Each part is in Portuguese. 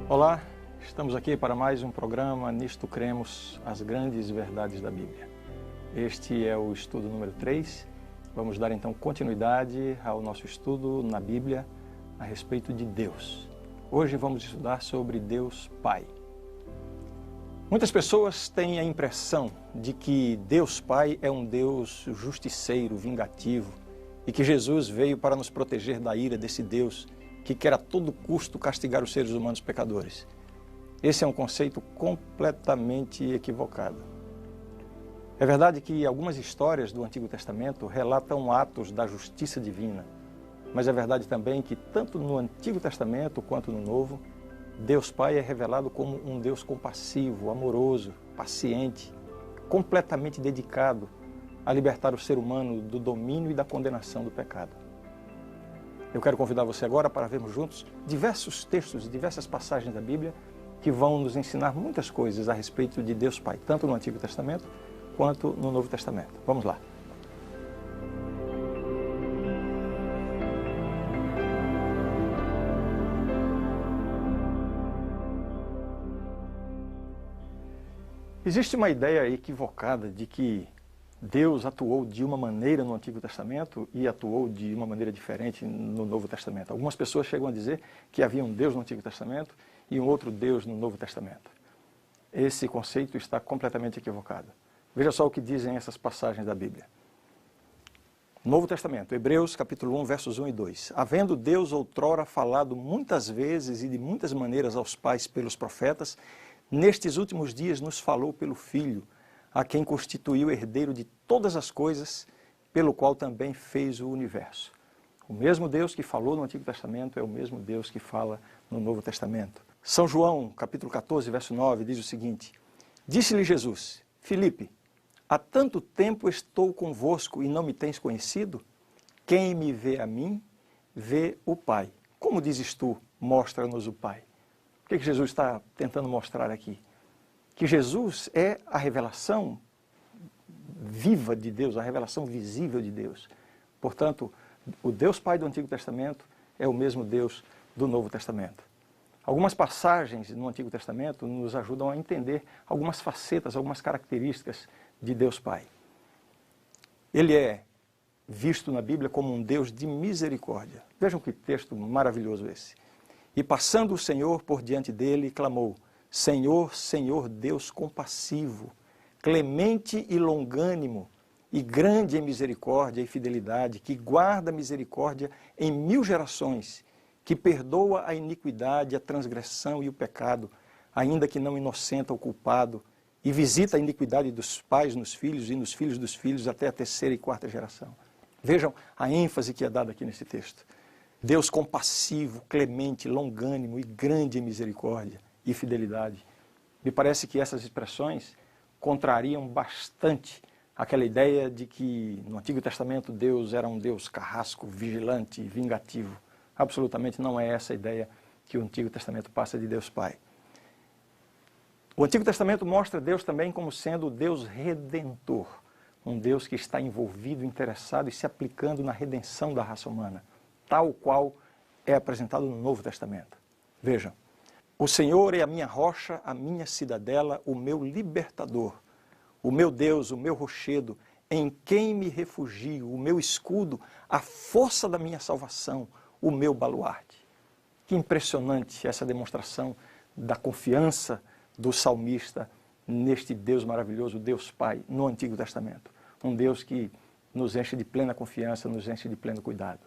Olá, estamos aqui para mais um programa Nisto Cremos, as grandes verdades da Bíblia. Este é o estudo número 3. Vamos dar então continuidade ao nosso estudo na Bíblia a respeito de Deus. Hoje vamos estudar sobre Deus Pai. Muitas pessoas têm a impressão de que Deus Pai é um Deus justiceiro, vingativo, e que Jesus veio para nos proteger da ira desse Deus que quer a todo custo castigar os seres humanos pecadores. Esse é um conceito completamente equivocado. É verdade que algumas histórias do Antigo Testamento relatam atos da justiça divina, mas é verdade também que tanto no Antigo Testamento quanto no Novo, Deus Pai é revelado como um Deus compassivo, amoroso, paciente, completamente dedicado a libertar o ser humano do domínio e da condenação do pecado. Eu quero convidar você agora para vermos juntos diversos textos, diversas passagens da Bíblia que vão nos ensinar muitas coisas a respeito de Deus Pai, tanto no Antigo Testamento quanto no Novo Testamento. Vamos lá. Existe uma ideia equivocada de que Deus atuou de uma maneira no Antigo Testamento e atuou de uma maneira diferente no Novo Testamento. Algumas pessoas chegam a dizer que havia um Deus no Antigo Testamento e um outro Deus no Novo Testamento. Esse conceito está completamente equivocado. Veja só o que dizem essas passagens da Bíblia. Novo Testamento, Hebreus capítulo 1, versos 1 e 2. Havendo Deus outrora falado muitas vezes e de muitas maneiras aos pais pelos profetas, nestes últimos dias nos falou pelo Filho, a quem constituiu herdeiro de todas as coisas, pelo qual também fez o universo. O mesmo Deus que falou no Antigo Testamento é o mesmo Deus que fala no Novo Testamento. São João, capítulo 14, verso 9, diz o seguinte: Disse-lhe Jesus, Filipe, há tanto tempo estou convosco e não me tens conhecido? Quem me vê a mim, vê o Pai. Como dizes tu, mostra-nos o Pai? O que Jesus está tentando mostrar aqui? Que Jesus é a revelação viva de Deus, a revelação visível de Deus. Portanto, o Deus Pai do Antigo Testamento é o mesmo Deus do Novo Testamento. Algumas passagens no Antigo Testamento nos ajudam a entender algumas facetas, algumas características de Deus Pai. Ele é visto na Bíblia como um Deus de misericórdia. Vejam que texto maravilhoso esse. E passando o Senhor por diante dele, clamou: Senhor, Senhor, Deus compassivo, clemente e longânimo, e grande em misericórdia e fidelidade, que guarda a misericórdia em 1000 gerações, que perdoa a iniquidade, a transgressão e o pecado, ainda que não inocenta o culpado, e visita a iniquidade dos pais nos filhos e nos filhos dos filhos até a 3ª e 4ª geração. Vejam a ênfase que é dada aqui nesse texto. Deus compassivo, clemente, longânimo e grande em misericórdia e fidelidade. Me parece que essas expressões contrariam bastante aquela ideia de que no Antigo Testamento Deus era um Deus carrasco, vigilante, vingativo. Absolutamente não é essa a ideia que o Antigo Testamento passa de Deus Pai. O Antigo Testamento mostra Deus também como sendo o Deus redentor, um Deus que está envolvido, interessado e se aplicando na redenção da raça humana, tal qual é apresentado no Novo Testamento. Vejam. O Senhor é a minha rocha, a minha cidadela, o meu libertador, o meu Deus, o meu rochedo, em quem me refugio, o meu escudo, a força da minha salvação, o meu baluarte. Que impressionante essa demonstração da confiança do salmista neste Deus maravilhoso, Deus Pai, no Antigo Testamento. Um Deus que nos enche de plena confiança, nos enche de pleno cuidado.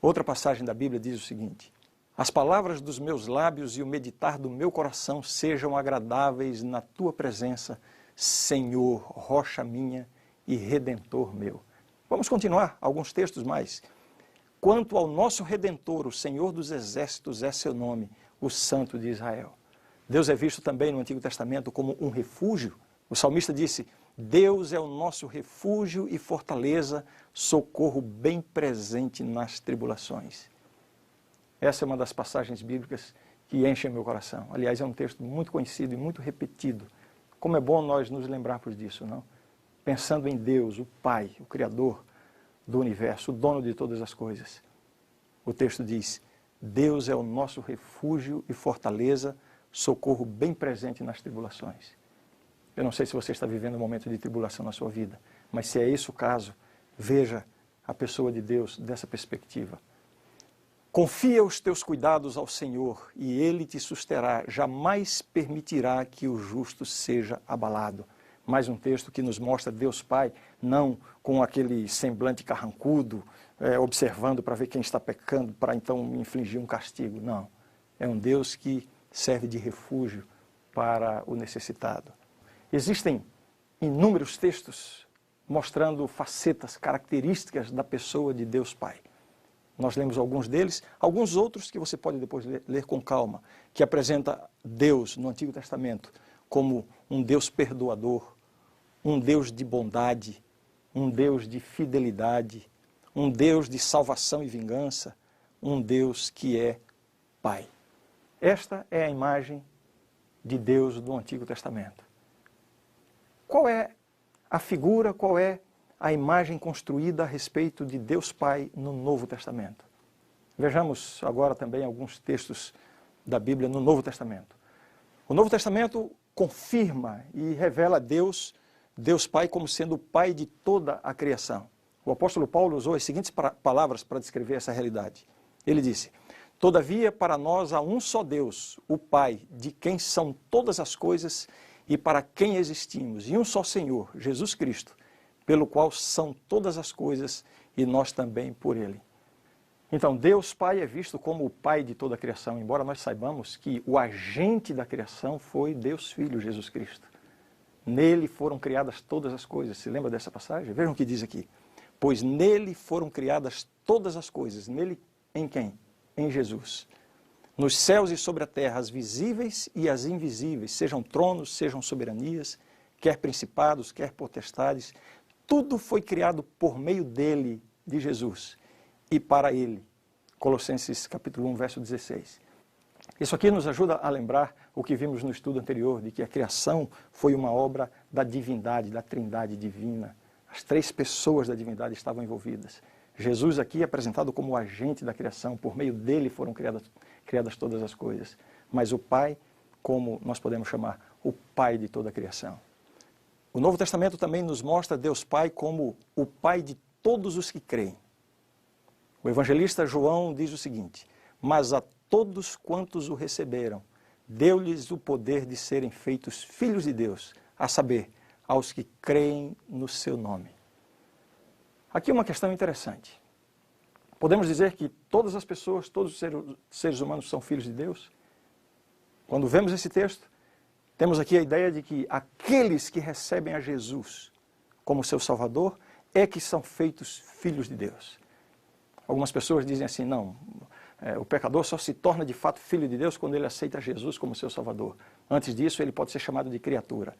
Outra passagem da Bíblia diz o seguinte: As palavras dos meus lábios e o meditar do meu coração sejam agradáveis na tua presença, Senhor, rocha minha e redentor meu. Vamos continuar alguns textos mais. Quanto ao nosso Redentor, o Senhor dos Exércitos é seu nome, o Santo de Israel. Deus é visto também no Antigo Testamento como um refúgio. O salmista disse: Deus é o nosso refúgio e fortaleza, socorro bem presente nas tribulações. Essa é uma das passagens bíblicas que enchem meu coração. Aliás, é um texto muito conhecido e muito repetido. Como é bom nós nos lembrarmos disso, não? Pensando em Deus, o Pai, o Criador do universo, o dono de todas as coisas. O texto diz: Deus é o nosso refúgio e fortaleza, socorro bem presente nas tribulações. Eu não sei se você está vivendo um momento de tribulação na sua vida, mas se é esse o caso, veja a pessoa de Deus dessa perspectiva. Confia os teus cuidados ao Senhor e Ele te susterá, jamais permitirá que o justo seja abalado. Mais um texto que nos mostra Deus Pai, não com aquele semblante carrancudo, observando para ver quem está pecando, para então infligir um castigo. Não, é um Deus que serve de refúgio para o necessitado. Existem inúmeros textos mostrando facetas, características da pessoa de Deus Pai. Nós lemos alguns deles, alguns outros que você pode depois ler com calma, que apresenta Deus no Antigo Testamento como um Deus perdoador, um Deus de bondade, um Deus de fidelidade, um Deus de salvação e vingança, um Deus que é Pai. Esta é a imagem de Deus do Antigo Testamento. Qual é a figura, qual é a imagem construída a respeito de Deus Pai no Novo Testamento? Vejamos agora também alguns textos da Bíblia no Novo Testamento. O Novo Testamento confirma e revela Deus Pai como sendo o Pai de toda a criação. O apóstolo Paulo usou as seguintes palavras para descrever essa realidade. Ele disse: todavia para nós há um só Deus, o Pai, de quem são todas as coisas e para quem existimos, e um só Senhor, Jesus Cristo, pelo qual são todas as coisas e nós também por Ele. Então, Deus Pai é visto como o Pai de toda a criação, embora nós saibamos que o agente da criação foi Deus Filho, Jesus Cristo. Nele foram criadas todas as coisas. Se lembra dessa passagem? Vejam o que diz aqui. Pois nele foram criadas todas as coisas. Nele, em quem? Em Jesus. Nos céus e sobre a terra, as visíveis e as invisíveis, sejam tronos, sejam soberanias, quer principados, quer potestades, tudo foi criado por meio dele, de Jesus, e para ele. Colossenses capítulo 1, verso 16. Isso aqui nos ajuda a lembrar o que vimos no estudo anterior, de que a criação foi uma obra da divindade, da trindade divina. As três pessoas da divindade estavam envolvidas. Jesus aqui é apresentado como o agente da criação, por meio dele foram criadas todas as coisas. Mas o Pai, como nós podemos chamar, o Pai de toda a criação. O Novo Testamento também nos mostra Deus Pai como o Pai de todos os que creem. O evangelista João diz o seguinte: mas a todos quantos o receberam, deu-lhes o poder de serem feitos filhos de Deus, a saber, aos que creem no seu nome. Aqui uma questão interessante. Podemos dizer que todas as pessoas, todos os seres humanos são filhos de Deus? Quando vemos esse texto, temos aqui a ideia de que aqueles que recebem a Jesus como seu Salvador é que são feitos filhos de Deus. Algumas pessoas dizem assim: não, o pecador só se torna de fato filho de Deus quando ele aceita Jesus como seu Salvador. Antes disso, ele pode ser chamado de criatura.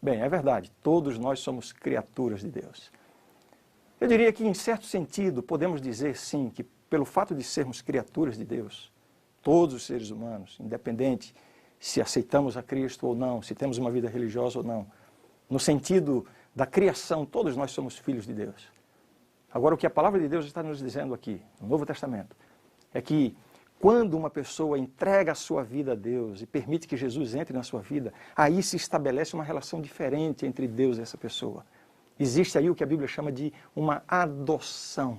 Bem, é verdade, todos nós somos criaturas de Deus. Eu diria que, em certo sentido, podemos dizer sim, que pelo fato de sermos criaturas de Deus, todos os seres humanos, independente se aceitamos a Cristo ou não, se temos uma vida religiosa ou não, no sentido da criação, todos nós somos filhos de Deus. Agora, o que a palavra de Deus está nos dizendo aqui, no Novo Testamento, é que quando uma pessoa entrega a sua vida a Deus e permite que Jesus entre na sua vida, aí se estabelece uma relação diferente entre Deus e essa pessoa. Existe aí o que a Bíblia chama de uma adoção.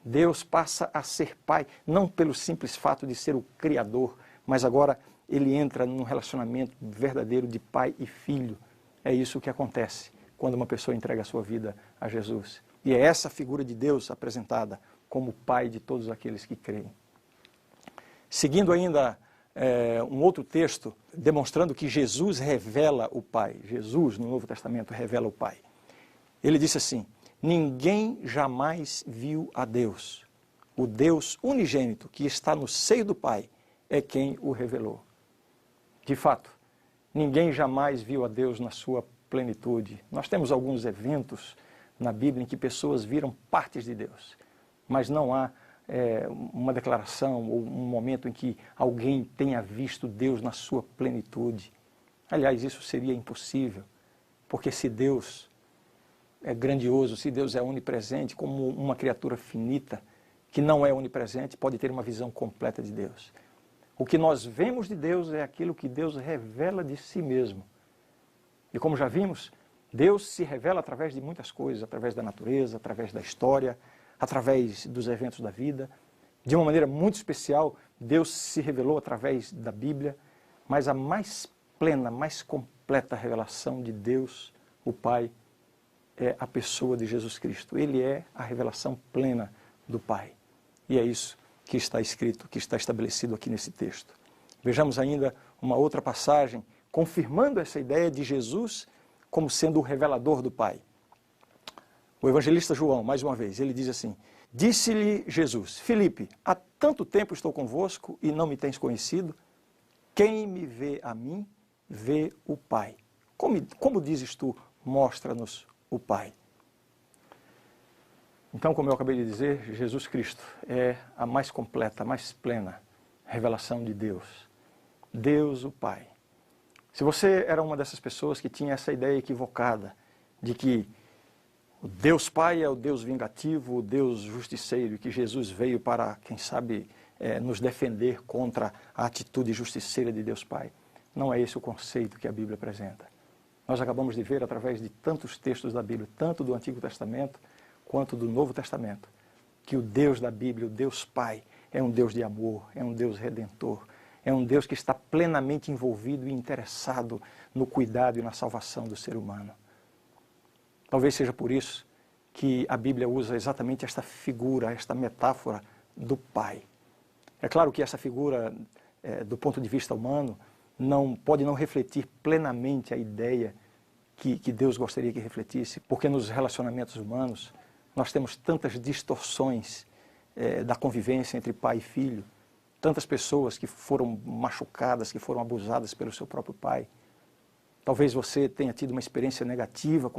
Deus passa a ser pai, não pelo simples fato de ser o Criador, mas agora ele entra num relacionamento verdadeiro de pai e filho. É isso que acontece quando uma pessoa entrega a sua vida a Jesus. E é essa figura de Deus apresentada como pai de todos aqueles que creem. Seguindo ainda um outro texto, demonstrando que Jesus revela o Pai. Jesus, no Novo Testamento, revela o Pai. Ele disse assim: ninguém jamais viu a Deus. O Deus unigênito que está no seio do Pai é quem o revelou. De fato, ninguém jamais viu a Deus na sua plenitude. Nós temos alguns eventos na Bíblia em que pessoas viram partes de Deus, mas não há uma declaração ou um momento em que alguém tenha visto Deus na sua plenitude. Aliás, isso seria impossível, porque se Deus é grandioso, se Deus é onipresente, como uma criatura finita que não é onipresente pode ter uma visão completa de Deus. O que nós vemos de Deus é aquilo que Deus revela de si mesmo. E como já vimos, Deus se revela através de muitas coisas, através da natureza, através da história, através dos eventos da vida. De uma maneira muito especial, Deus se revelou através da Bíblia, mas a mais plena, mais completa revelação de Deus, o Pai, é a pessoa de Jesus Cristo. Ele é a revelação plena do Pai. E é isso que está escrito, que está estabelecido aqui nesse texto. Vejamos ainda uma outra passagem, confirmando essa ideia de Jesus como sendo o revelador do Pai. O evangelista João, mais uma vez, ele diz assim: disse-lhe Jesus: Filipe, há tanto tempo estou convosco e não me tens conhecido? Quem me vê a mim, vê o Pai. Como dizes tu, mostra-nos o Pai. Então, como eu acabei de dizer, Jesus Cristo é a mais completa, a mais plena revelação de Deus. Deus, o Pai. Se você era uma dessas pessoas que tinha essa ideia equivocada de que o Deus Pai é o Deus vingativo, o Deus justiceiro, e que Jesus veio para, quem sabe, nos defender contra a atitude justiceira de Deus Pai, não é esse o conceito que a Bíblia apresenta. Nós acabamos de ver através de tantos textos da Bíblia, tanto do Antigo Testamento quanto do Novo Testamento, que o Deus da Bíblia, o Deus Pai, é um Deus de amor, é um Deus redentor, é um Deus que está plenamente envolvido e interessado no cuidado e na salvação do ser humano. Talvez seja por isso que a Bíblia usa exatamente esta figura, esta metáfora do Pai. É claro que essa figura, do ponto de vista humano, pode não refletir plenamente a ideia que Deus gostaria que refletisse, porque nos relacionamentos humanos nós temos tantas distorções da convivência entre pai e filho, tantas pessoas que foram machucadas, que foram abusadas pelo seu próprio pai. Talvez você tenha tido uma experiência negativa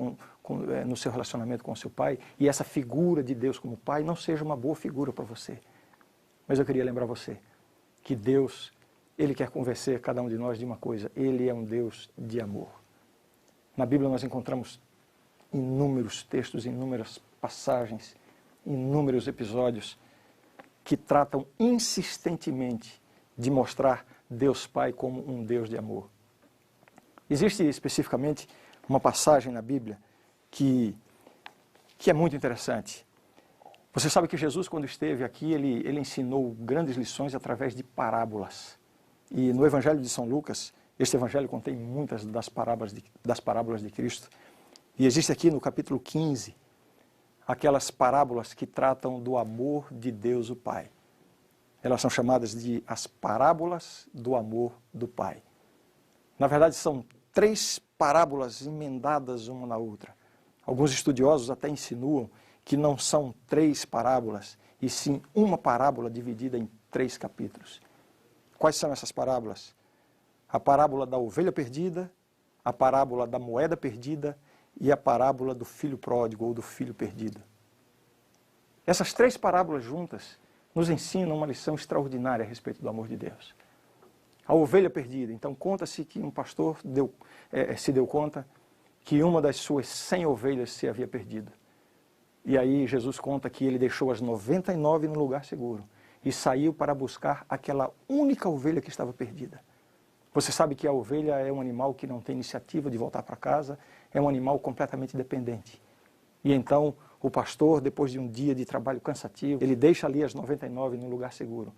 no seu relacionamento com o seu pai, e essa figura de Deus como pai não seja uma boa figura para você. Mas eu queria lembrar você que Deus, Ele quer convencer cada um de nós de uma coisa: Ele é um Deus de amor. Na Bíblia nós encontramos inúmeros textos, inúmeras passagens, inúmeros episódios que tratam insistentemente de mostrar Deus Pai como um Deus de amor. Existe especificamente uma passagem na Bíblia que é muito interessante. Você sabe que Jesus, quando esteve aqui, ele ensinou grandes lições através de parábolas. E no Evangelho de São Lucas, este Evangelho contém muitas das parábolas de Cristo. E existe aqui no capítulo 15, aquelas parábolas que tratam do amor de Deus o Pai. Elas são chamadas de as parábolas do amor do Pai. Na verdade, são 3 parábolas emendadas uma na outra. Alguns estudiosos até insinuam que não são 3 parábolas, e sim uma parábola dividida em 3 capítulos. Quais são essas parábolas? A parábola da ovelha perdida, a parábola da moeda perdida e a parábola do filho pródigo ou do filho perdido. Essas 3 parábolas juntas nos ensinam uma lição extraordinária a respeito do amor de Deus. A ovelha perdida. Então, conta-se que um pastor se deu conta que uma das suas 100 ovelhas se havia perdido. E aí Jesus conta que ele deixou as 99 no lugar seguro e saiu para buscar aquela única ovelha que estava perdida. Você sabe que a ovelha é um animal que não tem iniciativa de voltar para casa, é um animal completamente dependente. E então o pastor, depois de um dia de trabalho cansativo, ele deixa ali as 99 no lugar seguro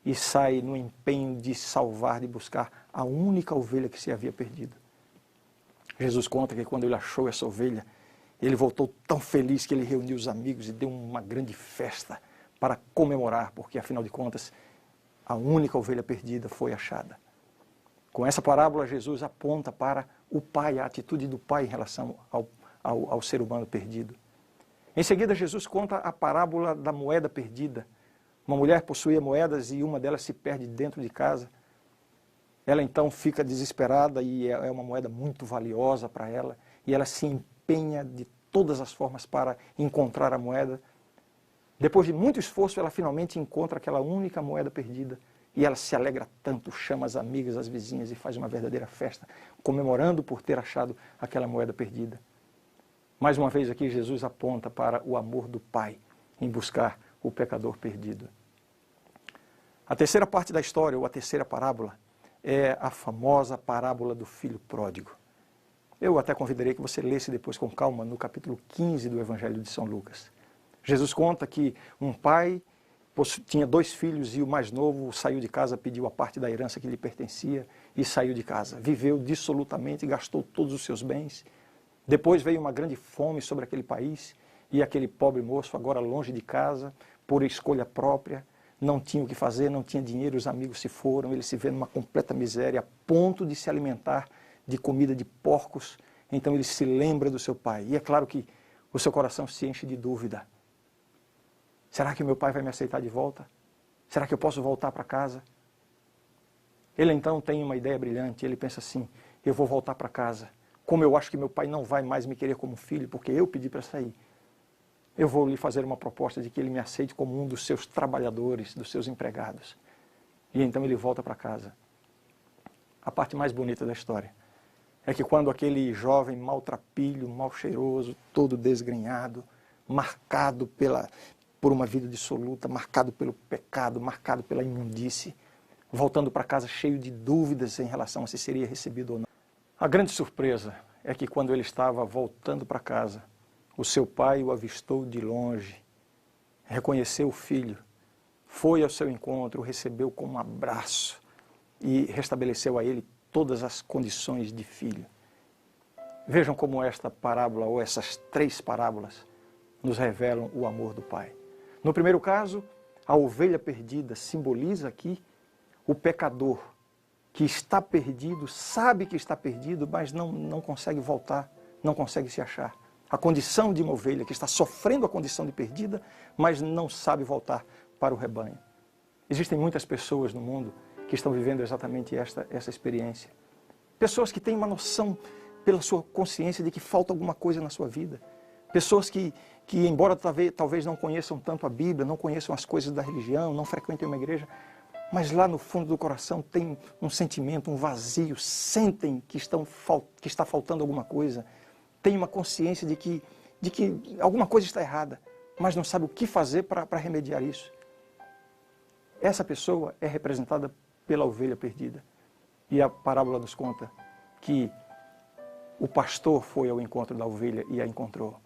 e sai no empenho de salvar, de buscar a única ovelha que se havia perdido. Jesus conta que quando ele achou essa ovelha, ele voltou tão feliz que ele reuniu os amigos e deu uma grande festa para comemorar, porque afinal de contas, a única ovelha perdida foi achada. Com essa parábola, Jesus aponta para o Pai, a atitude do Pai em relação ao ser humano perdido. Em seguida, Jesus conta a parábola da moeda perdida. Uma mulher possuía moedas e uma delas se perde dentro de casa. Ela então fica desesperada e é uma moeda muito valiosa para ela, e ela se empenha de todas as formas para encontrar a moeda. Depois de muito esforço, ela finalmente encontra aquela única moeda perdida e ela se alegra tanto, chama as amigas, as vizinhas e faz uma verdadeira festa, comemorando por ter achado aquela moeda perdida. Mais uma vez aqui Jesus aponta para o amor do Pai em buscar o pecador perdido. A terceira parte da história, ou a terceira parábola, é a famosa parábola do filho pródigo. Eu até convidaria que você lesse depois com calma no capítulo 15 do Evangelho de São Lucas. Jesus conta que um pai tinha 2 filhos e o mais novo saiu de casa, pediu a parte da herança que lhe pertencia e saiu de casa. Viveu dissolutamente, gastou todos os seus bens. Depois veio uma grande fome sobre aquele país e aquele pobre moço, agora longe de casa, por escolha própria, não tinha o que fazer, não tinha dinheiro, os amigos se foram, ele se vê numa completa miséria, a ponto de se alimentar de comida de porcos. Então ele se lembra do seu pai. E é claro que o seu coração se enche de dúvida. Será que meu pai vai me aceitar de volta? Será que eu posso voltar para casa? Ele então tem uma ideia brilhante, ele pensa assim, eu vou voltar para casa. Como eu acho que meu pai não vai mais me querer como filho, porque eu pedi para sair, eu vou lhe fazer uma proposta de que ele me aceite como um dos seus trabalhadores, dos seus empregados. E então ele volta para casa. A parte mais bonita da história é que quando aquele jovem maltrapilho, mal cheiroso, todo desgrenhado, marcado por uma vida dissoluta, marcado pelo pecado, marcado pela imundície, voltando para casa cheio de dúvidas em relação a se seria recebido ou não. A grande surpresa é que quando ele estava voltando para casa, o seu pai o avistou de longe, reconheceu o filho, foi ao seu encontro, o recebeu com um abraço e restabeleceu a ele todas as condições de filho. Vejam como esta parábola, ou essas 3 parábolas, nos revelam o amor do Pai. No primeiro caso, a ovelha perdida simboliza aqui o pecador que está perdido, sabe que está perdido, mas não consegue voltar, não consegue se achar. A condição de uma ovelha que está sofrendo a condição de perdida, mas não sabe voltar para o rebanho. Existem muitas pessoas no mundo que estão vivendo exatamente essa experiência. Pessoas que têm uma noção pela sua consciência de que falta alguma coisa na sua vida. Pessoas que embora talvez não conheçam tanto a Bíblia, não conheçam as coisas da religião, não frequentem uma igreja, mas lá no fundo do coração tem um sentimento, um vazio, sentem que está faltando alguma coisa, tem uma consciência de que alguma coisa está errada, mas não sabe o que fazer para remediar isso. Essa pessoa é representada pela ovelha perdida. E a parábola nos conta que o pastor foi ao encontro da ovelha e a encontrou.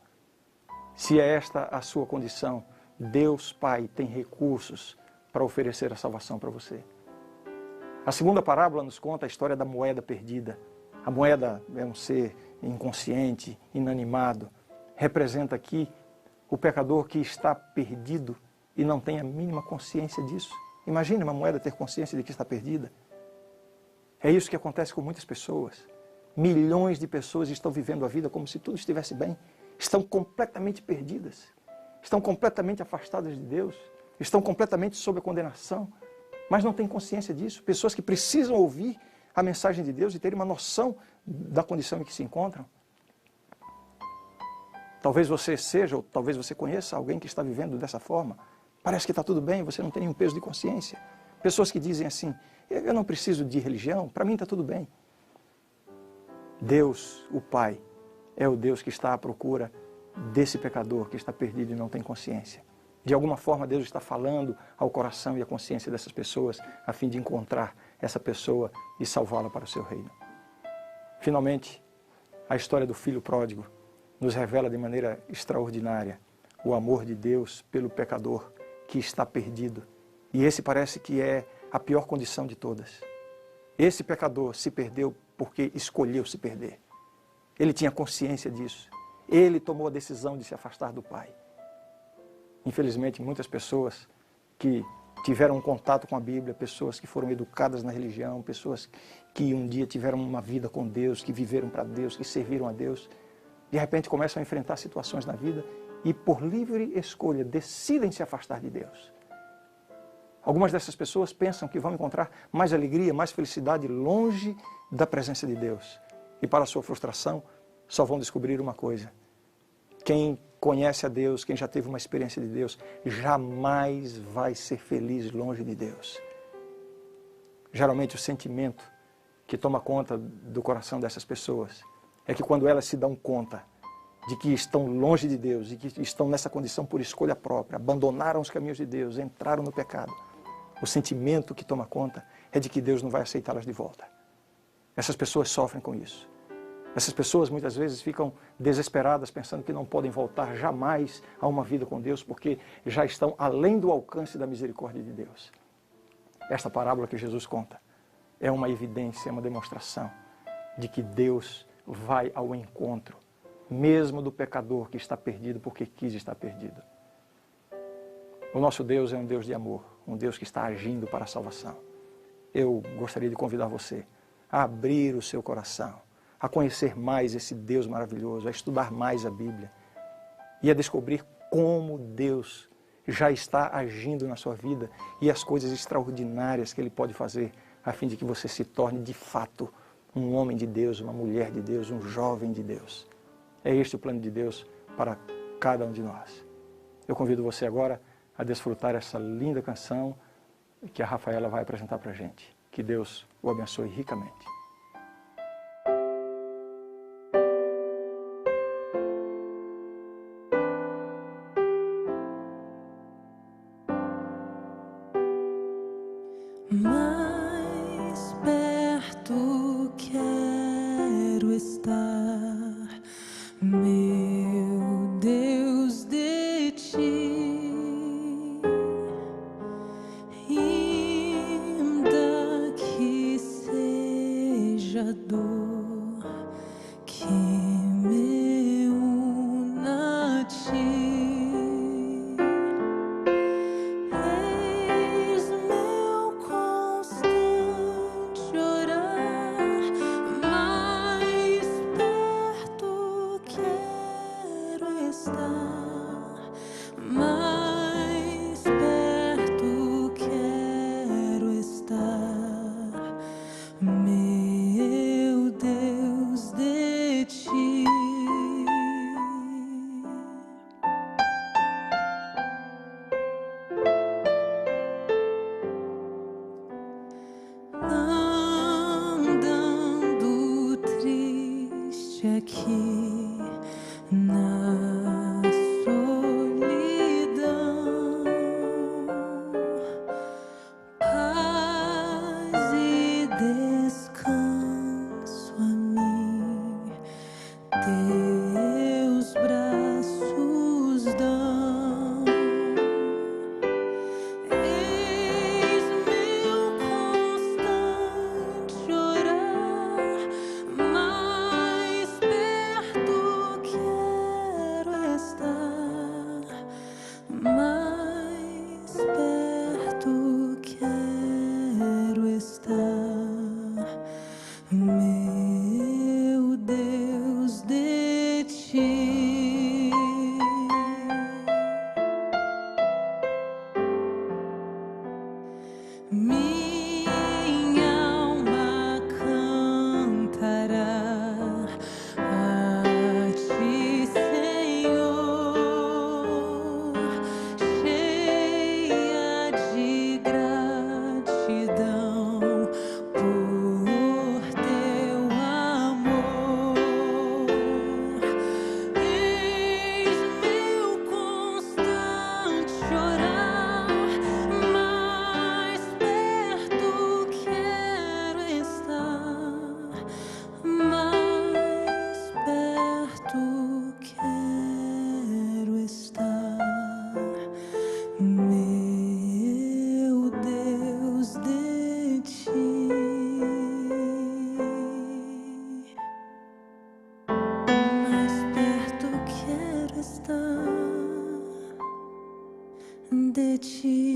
Se é esta a sua condição, Deus Pai tem recursos para oferecer a salvação para você. A segunda parábola nos conta a história da moeda perdida. A moeda é um ser inconsciente, inanimado. Representa aqui o pecador que está perdido e não tem a mínima consciência disso. Imagine uma moeda ter consciência de que está perdida. É isso que acontece com muitas pessoas. Milhões de pessoas estão vivendo a vida como se tudo estivesse bem. Estão completamente perdidas. Estão completamente afastadas de Deus. Estão completamente sob a condenação. Mas não têm consciência disso. Pessoas que precisam ouvir a mensagem de Deus e terem uma noção da condição em que se encontram. Talvez você seja, ou talvez você conheça alguém que está vivendo dessa forma. Parece que está tudo bem, você não tem nenhum peso de consciência. Pessoas que dizem assim, eu não preciso de religião, para mim está tudo bem. Deus, o Pai, é o Deus que está à procura desse pecador que está perdido e não tem consciência. De alguma forma Deus está falando ao coração e à consciência dessas pessoas a fim de encontrar essa pessoa e salvá-la para o seu reino. Finalmente, a história do filho pródigo nos revela de maneira extraordinária o amor de Deus pelo pecador que está perdido. E esse parece que é a pior condição de todas. Esse pecador se perdeu porque escolheu se perder. Ele tinha consciência disso. Ele tomou a decisão de se afastar do Pai. Infelizmente, muitas pessoas que tiveram um contato com a Bíblia, pessoas que foram educadas na religião, pessoas que um dia tiveram uma vida com Deus, que viveram para Deus, que serviram a Deus, de repente começam a enfrentar situações na vida e, por livre escolha, decidem se afastar de Deus. Algumas dessas pessoas pensam que vão encontrar mais alegria, mais felicidade longe da presença de Deus. E para a sua frustração, só vão descobrir uma coisa. Quem conhece a Deus, quem já teve uma experiência de Deus, jamais vai ser feliz longe de Deus. Geralmente o sentimento que toma conta do coração dessas pessoas é que quando elas se dão conta de que estão longe de Deus e que estão nessa condição por escolha própria, abandonaram os caminhos de Deus, entraram no pecado, o sentimento que toma conta é de que Deus não vai aceitá-las de volta. Essas pessoas sofrem com isso. Essas pessoas muitas vezes ficam desesperadas, pensando que não podem voltar jamais a uma vida com Deus, porque já estão além do alcance da misericórdia de Deus. Esta parábola que Jesus conta é uma evidência, é uma demonstração de que Deus vai ao encontro, mesmo do pecador que está perdido porque quis estar perdido. O nosso Deus é um Deus de amor, um Deus que está agindo para a salvação. Eu gostaria de convidar você a abrir o seu coração, a conhecer mais esse Deus maravilhoso, a estudar mais a Bíblia e a descobrir como Deus já está agindo na sua vida e as coisas extraordinárias que Ele pode fazer a fim de que você se torne de fato um homem de Deus, uma mulher de Deus, um jovem de Deus. É este o plano de Deus para cada um de nós. Eu convido você agora a desfrutar essa linda canção que a Rafaela vai apresentar para a gente. Que Deus o abençoe ricamente. Mais perto quero estar, meu Deus, de ti, ainda que seja dor que me una a ti. Mais perto quero estar, meu Deus, de ti. Andando triste aqui na solidão, paz e descanso a mim teus braços dão. Eis meu constante orar, mais perto quero estar, mais perto quero estar, meu Deus, de ti. Minha alma cantará a ti, Senhor, cheia de gratidão por teu amor. Eis meu constante orar, mais perto quero estar, mais perto quero estar, meu Deus, de ti. Mais perto quero estar de ti.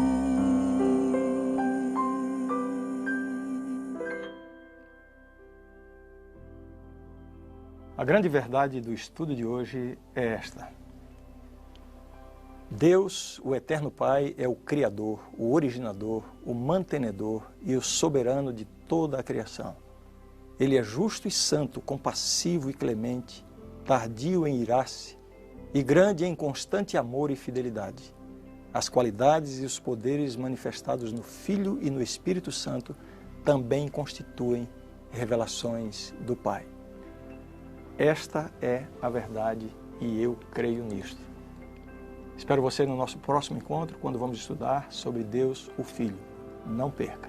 A grande verdade do estudo de hoje é esta. Deus, o Eterno Pai, é o Criador, o Originador, o Mantenedor e o Soberano de toda a criação. Ele é justo e santo, compassivo e clemente, tardio em irar-se e grande em constante amor e fidelidade. As qualidades e os poderes manifestados no Filho e no Espírito Santo também constituem revelações do Pai. Esta é a verdade e eu creio nisto. Espero você no nosso próximo encontro, quando vamos estudar sobre Deus, o Filho. Não perca!